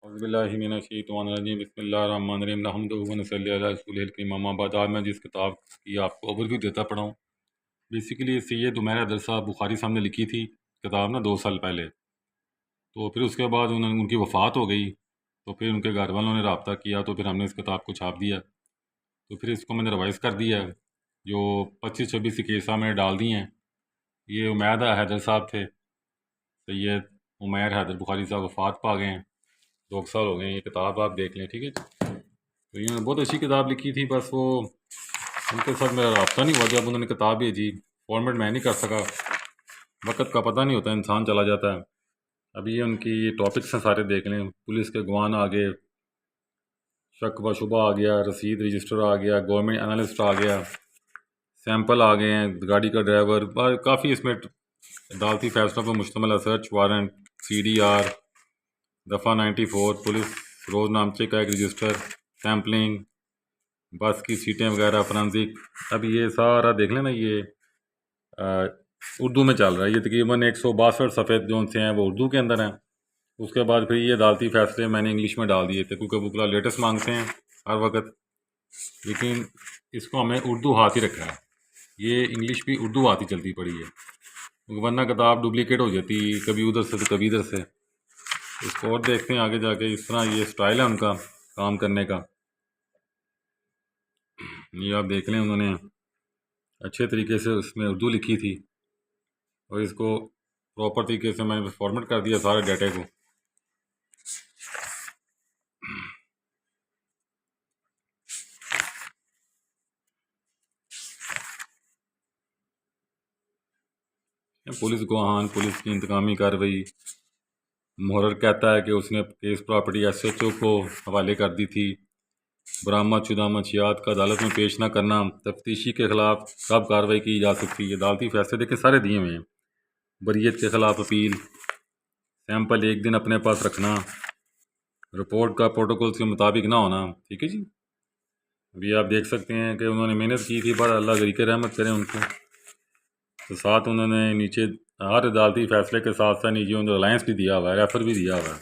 औज़ुबिल्लाहिमिनश्शैतानिर्रजीम बिस्मिल्लाहिर्रहमानिर्रहीम नहमदुहु व नसल्ली अला रसूलिहिल करीम अम्मा बाद। आज मैं जिस किताब की आपको ओवरव्यू देता पड़ा हूँ, बेसिकली सैयद उमैर हैदर साहब बुखारी साहब ने लिखी थी किताब ना 2 साल पहले। तो फिर उसके बाद उनकी वफ़ात हो गई, तो फिर उनके घर वालों ने रब्ता किया, तो फिर हमने इस किताब को छाप दिया। तो फिर इसको मैंने रिवाइज़ कर दिया, जो 25-26 केस मैंने डाल दिए हैं। ये उमैर हैदर साहब थे, सैयद उमैर हैदर बुखारी साहब वफ़ात पा गए हैं, 2 साल हो गए। ये किताब आप देख लें, ठीक है। तो इन्होंने बहुत अच्छी किताब लिखी थी, बस वो उनके साथ मेरा रब्ता नहीं हुआ जब उन्होंने किताब भेजी। फॉर्मेट मैं नहीं कर सका, वक्त का पता नहीं होता, इंसान चला जाता है। अभी ये उनकी टॉपिक्स हैं, सारे देख लें। पुलिस के गवान आ गए, शक व शुबा आ गया, रसीद रजिस्टर आ गया, गवर्नमेंट एनालिस्ट आ गया, सैंपल आ गए हैं, गाड़ी का ड्राइवर, काफ़ी इसमें अदालती फैसलों पर मुश्तमिल है। सर्च वारंट, CDR, दफ़ा 94, पुलिस रोज़नामचे का एक रजिस्टर, सैम्पलिंग, बस की सीटें वगैरह, फॉरेंसिक। अब ये सारा देख लेना, ये उर्दू में चल रहा है। ये तकरीबन 162 सफ़े जो से हैं वो उर्दू के अंदर हैं। उसके बाद फिर ये अदालती फैसले मैंने इंग्लिश में डाल दिए थे, क्योंकि बुकला लेटेस्ट मांगते हैं हर वक्त, लेकिन इसको हमें उर्दू हाथ ही रखा है। ये इंग्लिश भी उर्दू हाथ ही चलती पड़ी है, वरना किताब डुप्लीकेट हो जाती, कभी उधर से तो कभी इधर से। इसको और देखते हैं आगे जाके। इस तरह ये स्टाइल है उनका काम करने का। ये आप देख लें, उन्होंने अच्छे तरीके से उसमें उर्दू लिखी थी, और इसको प्रॉपर तरीके से मैंने फॉर्मेट कर दिया सारे डाटे को। पुलिस गवाहान, पुलिस की इंतकामी कार्रवाई। मुहर्रर कहता है कि उसने केस प्रॉपर्टी SHO को हवाले कर दी थी। बरामद शुदा मंशियात का अदालत में पेश न करना, तफ्तीशी के खिलाफ कब कार्रवाई की जा सकती है। अदालती फैसले देखे सारे दिए हुए हैं। बरीयत के खिलाफ अपील, सैंपल 1 दिन अपने पास रखना, रिपोर्ट का प्रोटोकॉल के मुताबिक ना होना, ठीक है जी। अभी आप देख सकते हैं कि उन्होंने मेहनत की थी, पर अल्लाह गरीक रहमत करें उनको। तो साथ उन्होंने नीचे हर अदालती फैसले के साथ साथ नीचे उन्होंने रिलायंस भी दिया हुआ है, रेफर भी दिया हुआ है।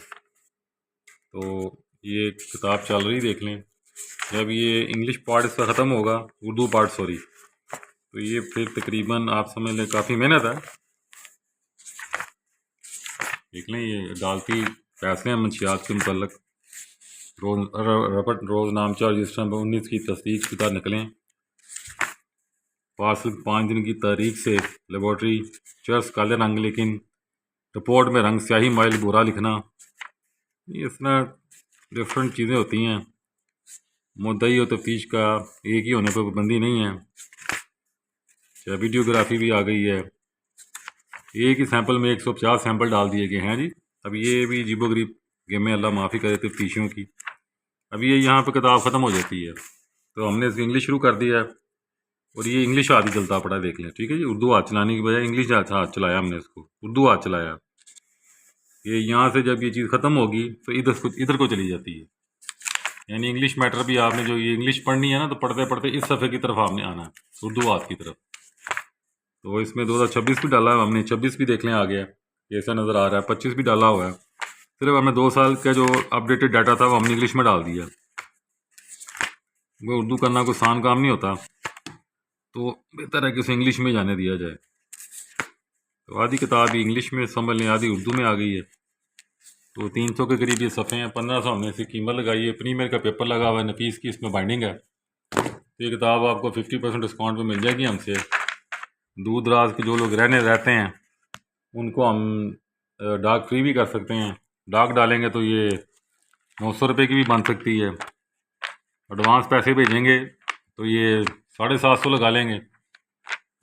तो ये किताब चल रही, देख लें। जब ये इंग्लिश पार्ट इसका ख़त्म होगा, उर्दू पार्ट सॉरी, तो ये फिर तकरीबन आप समझ लें काफ़ी मेहनत है। देख लें, ये अदालती फैसले हैं मंशियात के मुतल्लक। रोज़नामचा रजिस्टर नंबर 19 की तस्दीक शुदा निकलें। फासिल 5 दिन की तारीख से लेबॉर्ट्री चर्स काले रंग, लेकिन रिपोर्ट में रंग स्याही माइल बुरा लिखना। ये इसमें डिफरेंट चीज़ें होती हैं। मुद्दई और तफ्तीश का एक ही होने पर पाबंदी नहीं है। वीडियोग्राफी भी आ गई है। एक ही सैंपल में 150 सैंपल डाल दिए गए हैं जी। अब ये भी अजीबोगरीब गेमें, अल्लाह माफ़ी करे तफ्तीशियों की। अब ये यहाँ पर किताब ख़त्म हो जाती है, तो हमने इसको इंग्लिश शुरू कर दिया है, और ये इंग्लिश हाथ ही चलता पड़ा, देख लें, ठीक है जी। उर्दू हाथ चलाने की बजाय इंग्लिश हाथ चलाया हमने, इसको उर्दू हाथ चलाया। ये यहाँ से जब ये चीज़ ख़त्म होगी तो इधर को चली जाती है। यानी इंग्लिश मैटर भी आपने जो ये इंग्लिश पढ़नी है ना, तो पढ़ते पढ़ते इस सफ़े की तरफ आपने आना है, उर्दू हाथ की तरफ। तो इसमें 2026 भी डाला है हमने, 26 भी देख लें आ गया, ऐसा नज़र आ रहा है। 25 भी डाला हुआ है। सिर्फ हमें 2 साल का जो अपडेटेड डाटा था वो हमने इंग्लिश में डाल दिया। वो उर्दू करना कोई आसान काम नहीं होता, तो बेहतर है कि उसे इंग्लिश में जाने दिया जाए। तो आधी किताब ही इंग्लिश में समझ लें, आधी उर्दू में आ गई है। तो 300 के करीब ये सफ़े हैं। 1500 हमने इसकी कीमत लगाई है। प्रीमियर का पेपर लगा हुआ है, नफीस की इसमें बाइंडिंग है। तो ये किताब आपको 50% डिस्काउंट पे मिल जाएगी हमसे। दूर दराज के जो लोग रहते हैं उनको हम डाक फ्री भी कर सकते हैं। डाक डालेंगे तो ये 900 रुपये की भी बन सकती है। एडवांस पैसे भेजेंगे तो ये 750 लगा लेंगे।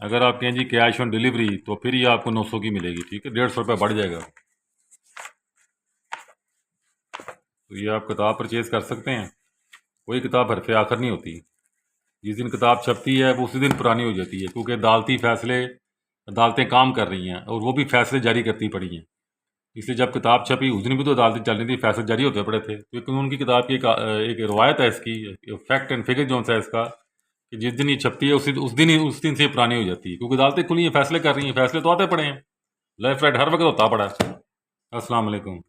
अगर आप कहें जी कैश ऑन डिलीवरी, तो फिर ये आपको 900 की मिलेगी, ठीक है। 150 रुपये बढ़ जाएगा। तो ये आप किताब परचेज़ कर सकते हैं। कोई किताब हरफ आखिर नहीं होती। जिस दिन किताब छपती है वो उसी दिन पुरानी हो जाती है, क्योंकि अदालतें काम कर रही हैं, और वो भी फैसले जारी करती पड़ी हैं। इसलिए जब किताब छपी उस दिन भी तो अदालतें चल रही थी, फैसले जारी होते पड़े थे। क्योंकि उनकी किताब की एक रवायत है इसकी, फैक्ट एंड फिगर जो है इसका, कि जिस दिन ये छपती है उस दिन से पुरानी हो जाती है, क्योंकि अदालतें खुली हैं, फैसले कर रही हैं। फैसले तो आते पड़े हैं, लेफ्ट राइट हर वक्त होता पड़ा है। अस्सलाम वालेकुम।